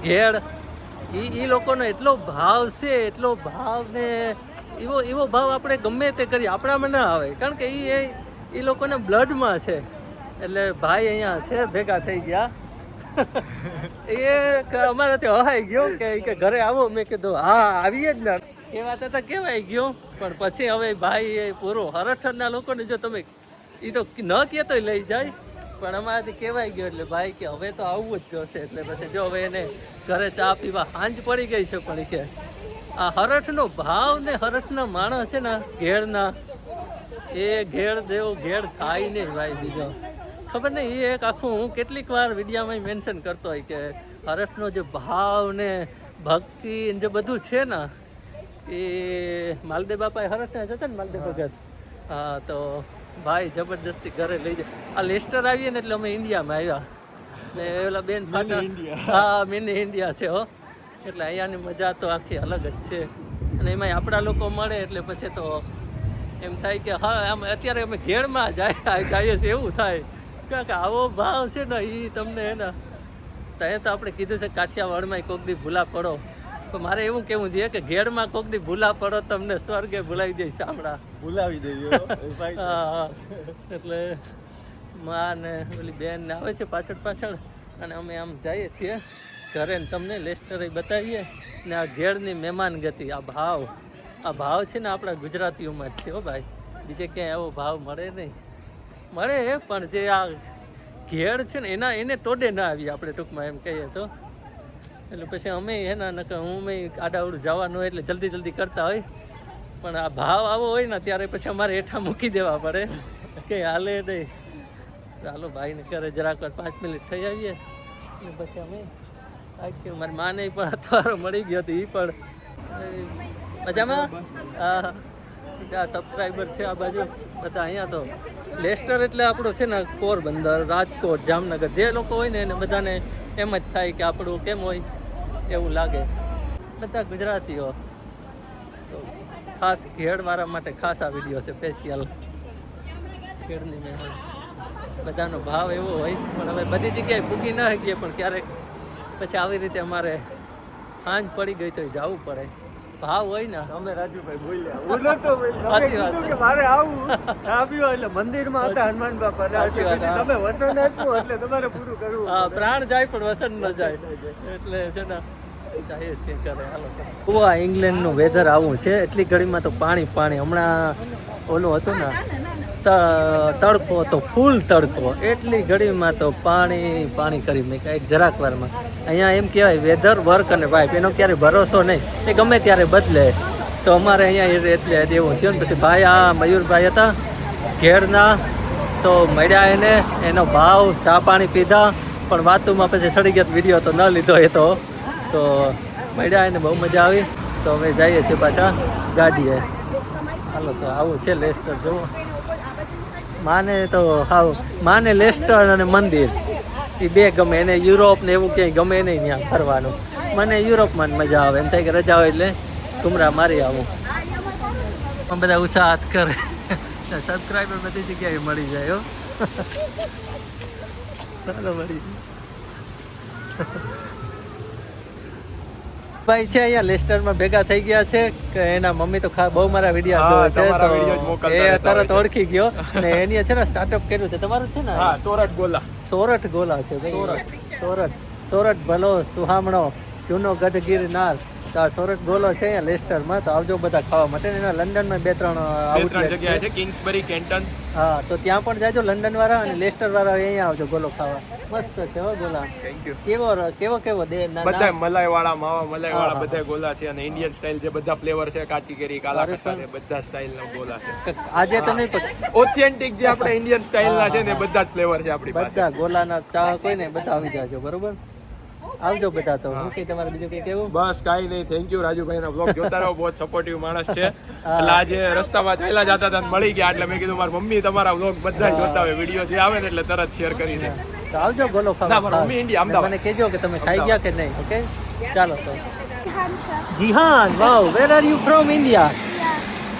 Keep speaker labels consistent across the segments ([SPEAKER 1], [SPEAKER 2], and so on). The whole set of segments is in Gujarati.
[SPEAKER 1] ઘેડ, એ લોકોનો એટલો ભાવ છે, એટલો ભાવ ને એવો ભાવ આપણે ગમે તે કરીએ આપણામાં ના આવે, કારણ કે એ લોકોને બ્લડમાં છે. એટલે ભાઈ અહીંયા છે, ભેગા થઈ ગયા. એ અમારાથી હહાઈ ગયો કે ઘરે આવો. મેં કીધું હા આવીએ જ ને. એ વાત તો કહેવાય ગયો, પણ પછી હવે ભાઈ એ પૂરો હરઠરના લોકોને જો તમે એ તો ન કહેતો લઈ જાય, પણ અમારાથી કહેવાય ગયો એટલે ભાઈ કે હવે તો આવવું જ જોશે. એટલે પછી જો હવે એને ઘરે ચા પીવા સાંજ પડી ગઈ છે, પણ કે આ હરઠનો ભાવ ને હરઠના માણસ છે ને ઘેડના, એ ઘેડ જેવો ઘેડ થાય નહીં ભાઈ. બીજો ખબર નહીં, એ એક આખું હું કેટલીક વાર વિડીયોમાં મેન્શન કરતો હોય કે હરઠનો જે ભાવ ને ભક્તિ જે બધું છે ને, એ માલદેવ બાપા હરઠના જ હતા ને, માલદેવ ભગત. હા, તો ભાઈ જબરજસ્તી ઘરે લઈ જાય. આ લેસ્ટર આવીએ ને એટલે અમે ઇન્ડિયામાં આવ્યા ને ઓલા બેન હા મિની ઇન્ડિયા છે હો. એટલે અહીંયાની મજા તો આખી અલગ જ છે. અને એમાં આપણા લોકો મળે એટલે પછી તો એમ થાય કે હા આમ અત્યારે અમે ઘેડમાં જઈએ છીએ એવું થાય. કારણ કે આવો ભાવ છે ને એ તમને હે ને, ત્યાં તો આપણે કીધું છે કાઠિયાવાડમાં કોક દી ભૂલા પડો, તો મારે એવું કેવું છે કે ઘેડમાં કોક દી ભૂલા પડો તમને સ્વર્ગે ભૂલાવી દે, શામળા
[SPEAKER 2] ભૂલાવી દઈએ.
[SPEAKER 1] હા, એટલે માં ને ઓલી બેન ને આવે છે પાછળ અને અમે આમ જઈએ છીએ ઘરે ને તમને લેસ્ટર બતાવીએ ને આ ઘેડની મહેમાન ગતિ. આ ભાવ છે ને આપણા ગુજરાતીઓમાં જ છે હો ભાઈ, બીજે ક્યાંય આવો ભાવ મળે નહીં. મળે પણ જે આ ઘેડ છે ને એને ટોડે ના આવીએ આપણે ટૂંકમાં એમ કહીએ તો. એટલે પછી અમે એના નકર હું આડાવડું જવાનું એટલે જલ્દી કરતા હોય, પણ આ ભાવ આવો હોય ને ત્યારે પછી અમારે હેઠા મૂકી દેવા પડે કે હાલે નહીં. ચાલો ભાઈને કરે જરાક 5 મિનિટ થઈ આવીએ અને પછી અમે મારી માને પણ અથવારો મળી ગયો હતો. એ પણ મજામાં. હા, સબસ્ક્રાઈબર છે આ બાજુ બધા. અહીંયા તો લેસ્ટર એટલે આપણું છે ને પોરબંદર, રાજકોટ, જામનગર જે લોકો હોય ને એને બધાને એમ જ થાય કે આપણું કેમ હોય એવું લાગે. બધા ગુજરાતીઓ. તો ખાસ ઘેડવાળા માટે ખાસ આ વિડીયો છે સ્પેશિયલ. ઘેડની મહેમાન બધાનો ભાવ એવો હોય, પણ હવે બધી જગ્યાએ પૂગી ના શકીએ, પણ ક્યારેક પછી આવી રીતે અમારે સાંજ પડી ગઈ તો જવું પડે. ભાવ હોય ને
[SPEAKER 2] અમે રાજુભાઈ બોલ્યા કે મારે આવું સાંભળ્યો એટલે મંદિરમાં હતા હનુમાન બાપા, તમે વસન આપ્યું એટલે તમારે પૂરું કરવું.
[SPEAKER 1] હા, પ્રાણ જાય પણ વસન ન જાય. એટલે છે ને જઈએ છીએ ઘરે. હાલો, આ ઇંગ્લેન્ડનું વેધર આવું છે. એટલી ઘડીમાં તો પાણી. હમણાં ઓલું હતું ને તડકો હતો, ફૂલ તડકો. એટલી ઘડીમાં તો પાણી કરી મેં એક જરાક વારમાં. અહીંયા એમ કહેવાય વેધર વર્ક અને વાઇફ, એનો ક્યારે ભરોસો નહીં, એ ગમે ત્યારે બદલે. તો અમારે અહીંયા એટલે એવું થયું ને. પછી ભાઈ આ મયુરભાઈ હતા ઘેડના, તો મળ્યા એનો ભાવ, ચા પાણી પીધા, પણ વાતુમાં પછી સડી ગયા વિડીયો તો ન લીધો એ તો મળ્યા એને બહુ મજા આવી. તો અમે જઈએ છીએ પાછા ગાડીએ. હાલો, તો આવું છે લેસ્ટર. જુઓ માને લેસ્ટર અને મંદિર એ બે ગમે. એને યુરોપ ને એવું ક્યાંય ગમે નહીં ત્યાં ફરવાનું. મને યુરોપમાં જ મજા આવે. એમ થાય કે રજા હોય એટલે ઘુમરા મારી આવું. બધા ઉત્સાહ કરે. સબસ્ક્રાઈબર બધી જગ્યાએ મળી જાય હો. ચાલો મળી ભાઈ છે અહીંયા લેસ્ટરમાં ભેગા થઈ ગયા છે કે એના મમ્મી તો બહુ મારા વિડીયો જોવે છે, એ તરત ઓળખી ગયો ને એની છે ને સ્ટાર્ટઅપ કર્યું છે. તમારું છે ને?
[SPEAKER 2] હા, સોરઠ ગોલા
[SPEAKER 1] છે. સોરઠ ભલો સુહામણો જૂનો ગઢ ગિરનાર. તો આ સોરઠ ગોલો છે અહીંયા લેસ્ટરમાં. તો આવજો બધા ખાવા માટે. એના લંડનમાં 2-3 આઉટલેટ
[SPEAKER 2] જગ્યા છે, કિંગ્સબરી, કેન્ટન.
[SPEAKER 1] હા, તો ત્યાં પણ જાજો લંડન વાળા અને લેસ્ટર વાળા અહીંયા આવજો ગોલો ખાવા. મસ્ત છે હો ગોલા.
[SPEAKER 2] Thank you.
[SPEAKER 1] કેવો દે
[SPEAKER 2] બધા મલાઈ વાળા, માવા મલાઈ વાળા બધા ગોલા છે. અને ઇન્ડિયન સ્ટાઇલ જે બધા ફ્લેવર છે, કાચી કેરી, કાલા કટ્ટા છે, બધા સ્ટાઇલ ના ગોલા છે.
[SPEAKER 1] આજે તો નહીં,
[SPEAKER 2] ઓથેન્ટિક જે આપણે ઇન્ડિયન સ્ટાઇલ ના છે ને બધા જ ફ્લેવર છે આપણી પાસે.
[SPEAKER 1] બધા ગોલાના ચાહક હોય ને બધા આવી જાજો. બરોબર, આવજો બધા. તો હું કઈ તમારે બીજું કઈ કેવું?
[SPEAKER 2] બસ કાઈ નહીં. થેન્ક યુ રાજુભાઈ ના બ્લોગ જોતા રહો. બહુ સપોર્ટિવ માણસ છે. એટલે આજે રસ્તામાં ચાલ્યા જતા હતા મળી ગયા એટલે મેં કીધું મારી મમ્મી તમારા બ્લોગ બધા જોતા હોય, વિડીયો જે આવે ને એટલે તરત શેર કરી દે.
[SPEAKER 1] તો આવજો ગોલો ખાવા.
[SPEAKER 2] Mummy India Ahmedabad.
[SPEAKER 1] મને કહેજો કે તમે ખાઈ ગયા કે નહીં. ઓકે, ચાલો. તો Jihan, wow, where are you from? India.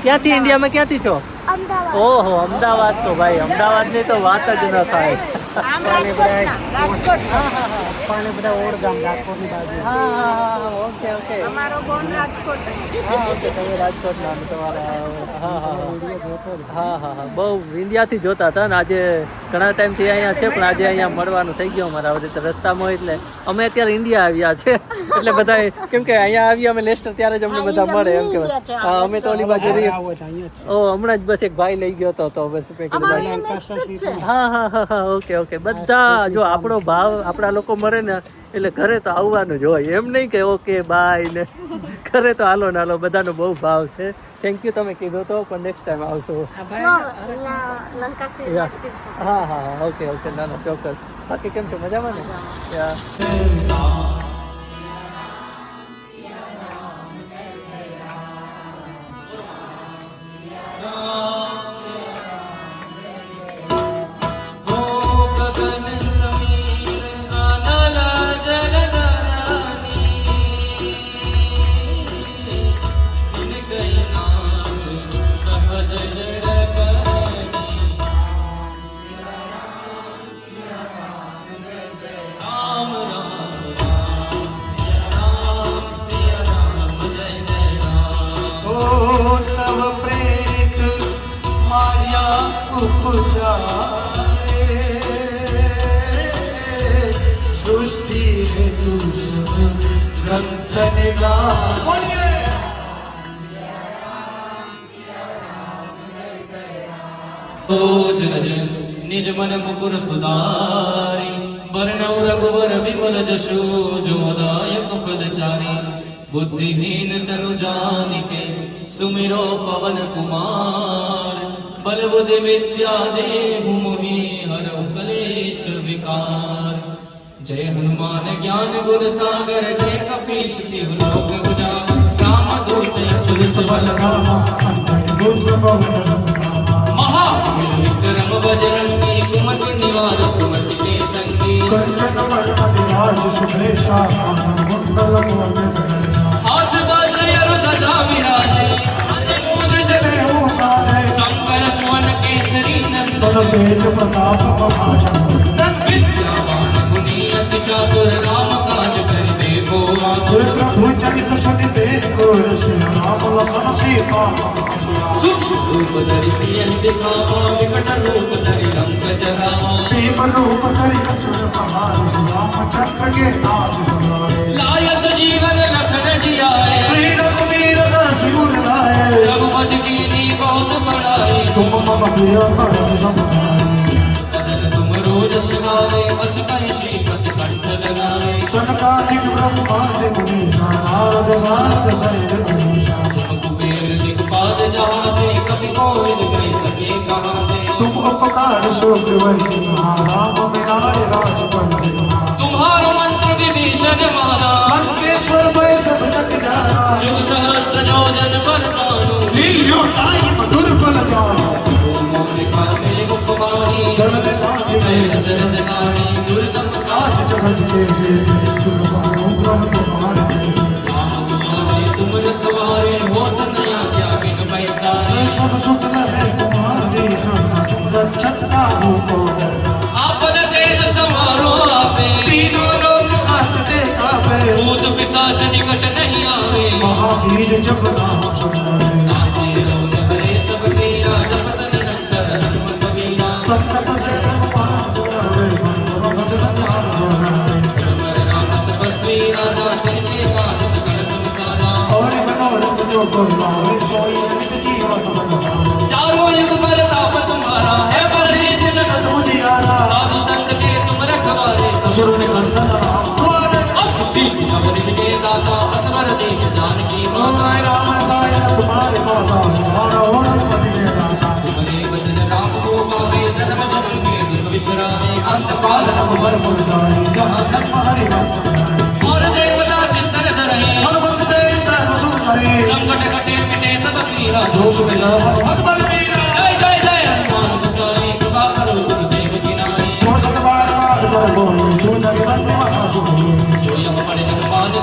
[SPEAKER 1] ક્યાંથી? ઇન્ડિયામાં ક્યાંથી છો?
[SPEAKER 3] અમદાવાદ.
[SPEAKER 1] ઓહો, અમદાવાદ. તો ભાઈ અમદાવાદની તો વાત જ ન થાય.
[SPEAKER 3] રાજકોટ. પાણી બધા ઓળગામ ડાકોરની બાજુ.
[SPEAKER 1] હા ઓકે ઓકે
[SPEAKER 4] અમારો બોન રાજકોટ.
[SPEAKER 1] હા ઓકે તમે રાજકોટના અને તમારા
[SPEAKER 3] વિડીયો જોતો જ.
[SPEAKER 1] હા બહુ ઇન્ડિયાથી જોતા હતા ને આજે ઘણા ટાઈમથી અહીંયા છે પણ આજે અહીંયા મળવાનું થઈ ગયું અમારા આવી રીતે રસ્તામાં એટલે અમે અત્યારે ઇન્ડિયા આવ્યા છે એટલે બધા કેમ કે અહીંયા આવ્યા અમે લેસ્ટર ત્યારે જ અમને બધા મળે એમ કે હા અમે તો ઓલી બાજુ રહી
[SPEAKER 3] આવો તો અહીંયા જ છે.
[SPEAKER 1] ઓ હમણાં જ બસ એક ભાઈ લઈ ગયો તો બસ મેં કીધું
[SPEAKER 4] અમારે
[SPEAKER 1] ભાઈ
[SPEAKER 4] નેક્સ્ટ જ છે.
[SPEAKER 1] હા ઓકે બધા જો આપણો ભાવ આપણા લોકો મળે ને એટલે ઘરે તો આવવાનું જ હોય એમ નહીં કે ઓકે બાય ને ઘરે તો હાલો ને હાલો બધાનો બહુ ભાવ છે થેન્ક યુ તમે કીધું તો પણ નેક્સ્ટ ટાઈમ આવશો
[SPEAKER 4] So, અહીંયા લંકાસી વાતચીત.
[SPEAKER 1] હા ઓકે ના ચોક્કસ બાકી કેમ છો મજામાં ને યા
[SPEAKER 5] तव प्रेरित माया उपजाए सृष्टि हेतु सब ग्रंथ निगाह बोलिए
[SPEAKER 6] जन निज मन मुकुर सुधारी वर्णव रघुवर विमल जशो जोदायक फलचारी बुद्धिहीन तनु जानिके सुमिरो पवन कुमार बल बुद्धि विद्या देहु मुनि हरहु कलेश विकार जय हनुमान ज्ञान गुण सागर जय कपीश तिहु लोक उजागर राम दूत तुलित बल
[SPEAKER 5] रामा अंतन बुद्ध पवन
[SPEAKER 6] महावीर विक्रम बजरंगी कुमति निवार सुमति के संगी
[SPEAKER 5] कंचन वरण विराज सुभेशा मंगल मूर्ति
[SPEAKER 6] हाथ बाजे ध्वजा विराजे मूल
[SPEAKER 5] जनेऊ साधे
[SPEAKER 6] शंकर स्वर्ण केसरी नंदन
[SPEAKER 5] तन तेज प्रताप महाजन
[SPEAKER 6] विद्यावान गुणी अति चातुर राम काज करिबे को आतुर
[SPEAKER 5] प्रभु चरित सुनि देखो श्री राम लखन सीता
[SPEAKER 6] सूक्ष्म रूप धरि सियहि दिखावा विकट रूप धरि लंक जरावा
[SPEAKER 5] भीम रूप धरि असुर संहारे रामचंद्र के नाथ सहारे
[SPEAKER 6] लाय सजीवन लखन जियाए
[SPEAKER 5] श्री रघुवीर दास गुण गाए
[SPEAKER 6] रघुपति कीनी बहुत बड़ाई
[SPEAKER 5] तुम मम प्रिय भरत समुदाय
[SPEAKER 6] बदन तुम रोज सिखावे बस कहि श्रीपति कंठ लगावे
[SPEAKER 5] सनकादिक ब्रह्मादि मुनि नारद सारद सहित गणेशा
[SPEAKER 6] तुम कुबेर दिखपाल जहाते कभी कोविद कहि सके कहाते
[SPEAKER 5] तुम उपकार शोक वही राम मिलाए राजपथ
[SPEAKER 6] तुम्हारो मंत्र विभीषण माना
[SPEAKER 5] लंकेश्वर भय सब जग जाना
[SPEAKER 6] जुग सहस्त्र योजन बरतानु
[SPEAKER 5] लील्यो ताई मधुर फल जाना
[SPEAKER 6] मोरिका मेरे कुमारी
[SPEAKER 5] धन लागे
[SPEAKER 6] जय जय जनानी दुर्गम काज
[SPEAKER 5] आज जगत के देव तुम मानो ब्रह्म तुम्हारे
[SPEAKER 6] तुम्हारे तुम रखवारे होत नया क्या बिन पैसारे
[SPEAKER 5] सब सुख लहे तुम्हारे छत्ता रूप
[SPEAKER 6] आपन तेज समारो आपे
[SPEAKER 5] तीनों लोग हाथ देखा पे
[SPEAKER 6] भूत पिशाच निकट नहीं आवे
[SPEAKER 5] महावीर जब नाम सुनाए
[SPEAKER 6] नासे रोग हरे सब तेरा जपत निरंतर हनुमत वीरा
[SPEAKER 5] संकट से पार करे भगवत नाम सुनाए
[SPEAKER 6] समर राम तपस्वी राजा तिनके काज सकल तुम सारा
[SPEAKER 5] और मनोरथ जो गुरु सोई नित जीवन बन
[SPEAKER 6] चारों युग पर ताप तुम्हारा है पर सिद्ध न
[SPEAKER 5] मुदियारा
[SPEAKER 6] साधु संत के तुम रखवारे
[SPEAKER 5] असुर निकंदन राम द्वारे
[SPEAKER 6] अष्ट सिद्धि नवनिध के दाता असवर देव जानकी माता
[SPEAKER 5] ओम राम साय तुम्हारे माता हमारा ओरन पति के दाता
[SPEAKER 6] तुम्हारे बदन राम को पावे जन्म जन्म के दुख विश्रामे अंत
[SPEAKER 5] काल
[SPEAKER 6] काल
[SPEAKER 5] रघु बर पुर जाई जहाँ धर्म हरि भक्त
[SPEAKER 6] और देवता चिंतन धरहि
[SPEAKER 5] हनुमत से सर्व सुख करे
[SPEAKER 6] संकट कटे मिटे सब पीरा
[SPEAKER 5] जो सुख हनुमत बल वीरा
[SPEAKER 6] जय जय जय हनुमान गोसाई कृपा करो गुरुदेव की नाई
[SPEAKER 5] जो सत बार बार कर बोले जो नर बंदे महा सुख
[SPEAKER 6] जो यह पढ़े हनुमान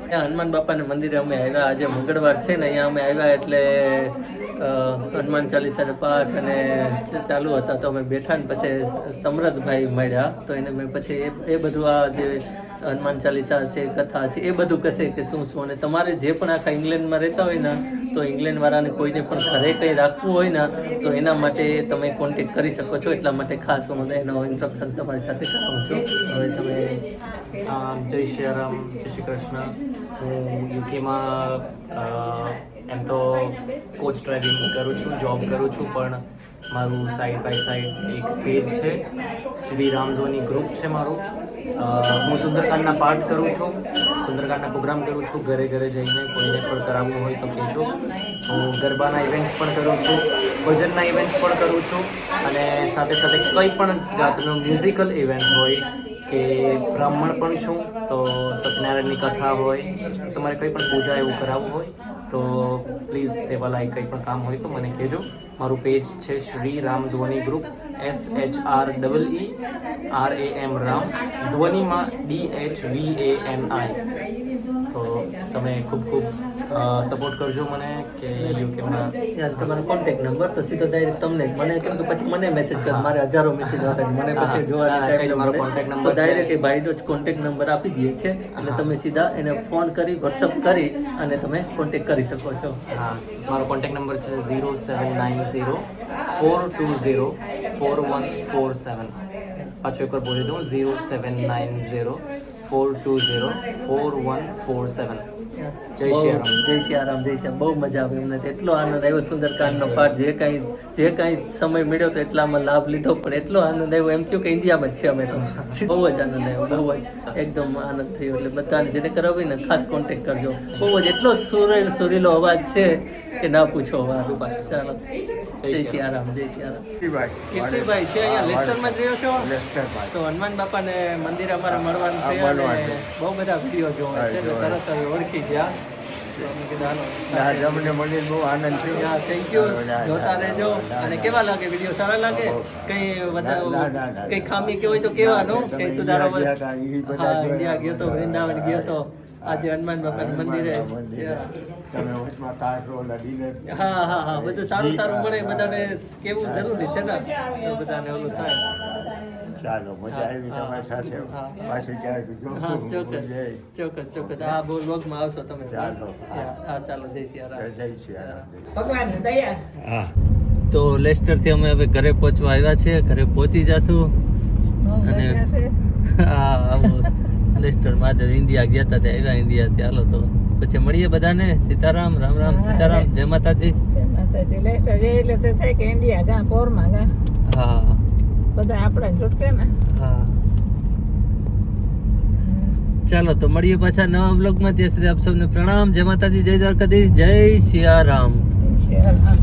[SPEAKER 1] અહીંયા હનુમાન બાપાના મંદિરે અમે આવ્યા. આજે મંગળવાર છે ને, અહીંયા અમે આવ્યા એટલે હનુમાન ચાલીસાનો પાઠ અને ચાલુ હતા તો અમે બેઠા ને પછી સમરથભાઈ મળ્યા તો એને મેં પછી એ બધું આ જે હનુમાન ચાલીસા છે, કથા છે, એ બધું કહેશે કે શું શું. અને તમારે જે પણ આખા ઇંગ્લેન્ડમાં રહેતા હોય ને તો ઇંગ્લેન્ડવાળાને કોઈને પણ ઘરે કંઈ રાખવું હોય ને તો એના માટે તમે કોન્ટેક્ટ કરી શકો છો. એટલા માટે ખાસ હું એનો ઇન્સ્ટ્રક્શન તમારી સાથે કરાવું છું. હવે તમે
[SPEAKER 7] જય શ્રી રામ, જય શ્રી કૃષ્ણ. હું યુકેમાં એમ તો કોચ ડ્રાઇવિંગ કરું છું, જોબ કરું છું, પણ મારું સાઈડ બાય સાઈડ એક પેજ છે, શ્રી રામધ્વની ગ્રુપ છે મારું. હું સુંદરકાંડના પાઠ કરું છું, સુંદરકાંડના પ્રોગ્રામ કરું છું. ઘરે ઘરે જઈને કોઈને પણ કરાવવું હોય તો કહેજો. હું ગરબાના ઇવેન્ટ્સ પણ કરું છું, ભજનના ઇવેન્ટ્સ પણ કરું છું, અને સાથે સાથે કંઈ પણ જાતનું મ્યુઝિકલ ઇવેન્ટ હોય કે બ્રાહ્મણ પણ છું તો સત્યનારાયણની કથા હોય, તમારે કંઈ પણ પૂજા એવું કરાવવું હોય તો પ્લીઝ સેવાલાયક કંઈ પણ કામ હોય તો મને કહેજો. મારું પેજ છે શ્રી રામ ધ્વની ગ્રુપ, SHREERAM રામ, ધ્વનિમાં DHVANI. તો તમે ખૂબ ખૂબ સપોર્ટ કરજો મને કે યુકેમાં.
[SPEAKER 1] તમારો કોન્ટેક્ટ નંબર તો સીધો ડાયરેક્ટ તમને મને કેમ તો પછી મને મેસેજ કર, મારે હજારો મેસેજ આવતા હોય, મને પછી જોવાની ટાઈમ
[SPEAKER 7] મારો
[SPEAKER 1] મળે
[SPEAKER 7] કોન્ટેક્ટ
[SPEAKER 1] તો
[SPEAKER 7] નંબર
[SPEAKER 1] ડાયરેક્ટ એ ભાઈનો જ કોન્ટેક્ટ નંબર આપી દઈએ છે એટલે તમે સીધા એને ફોન કરી વોટ્સઅપ કરી અને તમે કોન્ટેક્ટ કરી શકો છો.
[SPEAKER 7] હા, મારો કોન્ટેક્ટ નંબર છે 0790-420-4147. પાછો એકવાર બોલી દઉં, 0790-420-4147. જય શ્રી રામ.
[SPEAKER 1] જય શ્રી રામ, જય શ્રી રામ. બહુ મજા આવી અમને તો. એટલો આનંદ આવ્યો સુંદરકાંડનો પાઠ જે કાંઈ સમય મળ્યો તો એટલામાં લાભ લીધો, પણ એટલો આનંદ આવ્યો એમ થયું કે ઇન્ડિયામાં જ છે અમે તો. બહુ જ આનંદ આવ્યો, બહુ જ એકદમ આનંદ થયો. એટલે બધાને જેને કરાવી ને ખાસ કોન્ટેક્ટ કરજો. બહુ જ એટલો સુરીલો અવાજ છે કે ના પૂછો વાત. ચાલો, જય શ્રી રામ, જય શ્રી રામ. કીર્તિભાઈ છે અહીંયા લેસ્ટરમાં જ રહ્યો છો? તો હનુમાન બાપાને મંદિરે અમારે મળવાનું છે અને બહુ બધા વિડીયો જોવા છે એટલે તરત જ ઓળખી ગયા.
[SPEAKER 3] અમને મળીને બહુ આનંદ થયો.
[SPEAKER 1] Thank you. જોતા રહેજો. અને કેવા લાગે વિડીયો? સારા લાગે? કઈ કઈ ખામી કે હોય તો કહેવાનું, કઈ સુધારો હોય. હા, ઇન્ડિયા ગયો તો, વૃંદાવન ગયો તો, આજે હનુમાન બાપાના મંદિરે. હા હા હા, બધું સારું સારું મળે, બધાને કેવું જરૂરી છે ને, તો બધાને ઓલું થાય.
[SPEAKER 3] ચાલો, મજા આવી તમારી સાથે. પાછી ક્યારેક
[SPEAKER 1] હા,
[SPEAKER 3] જોશું.
[SPEAKER 1] ચોક્કસ ચોક્કસ. આ બહુ વ્લોગમાં આવશો તમે.
[SPEAKER 3] ચાલો.
[SPEAKER 1] હા, ચાલો. જય શ્રી રામ.
[SPEAKER 3] જય શ્રી રામ.
[SPEAKER 4] ભગવાનની દયા.
[SPEAKER 1] તો લેસ્ટરથી અમે હવે ઘરે પહોંચવા આવ્યા છીએ. ઘરે પહોંચી જશું અને હા, લેસ્ટરમાં આજે ઇન્ડિયા ગયા હતા, ત્યાં આવ્યા ઇન્ડિયાથી. હાલો તો પછી મળીએ બધાને. સીતારામ, રામ રામ, સીતારામ, જય માતાજી.
[SPEAKER 4] જય માતાજી. લેસ્ટર જઈએ એટલે તો થાય કે ઇન્ડિયા ગા પોરમાં ગા
[SPEAKER 1] હા
[SPEAKER 4] બધા આપણે છૂટકે ને.
[SPEAKER 1] હા, ચાલો તો મળીએ પાછા નવા બ્લોગમાં. ત્યાં સુધી આપ સૌને પ્રણામ. જય માતાજી, જય દ્વારકાધીશ, જય સિયારામ.
[SPEAKER 4] શિયાળા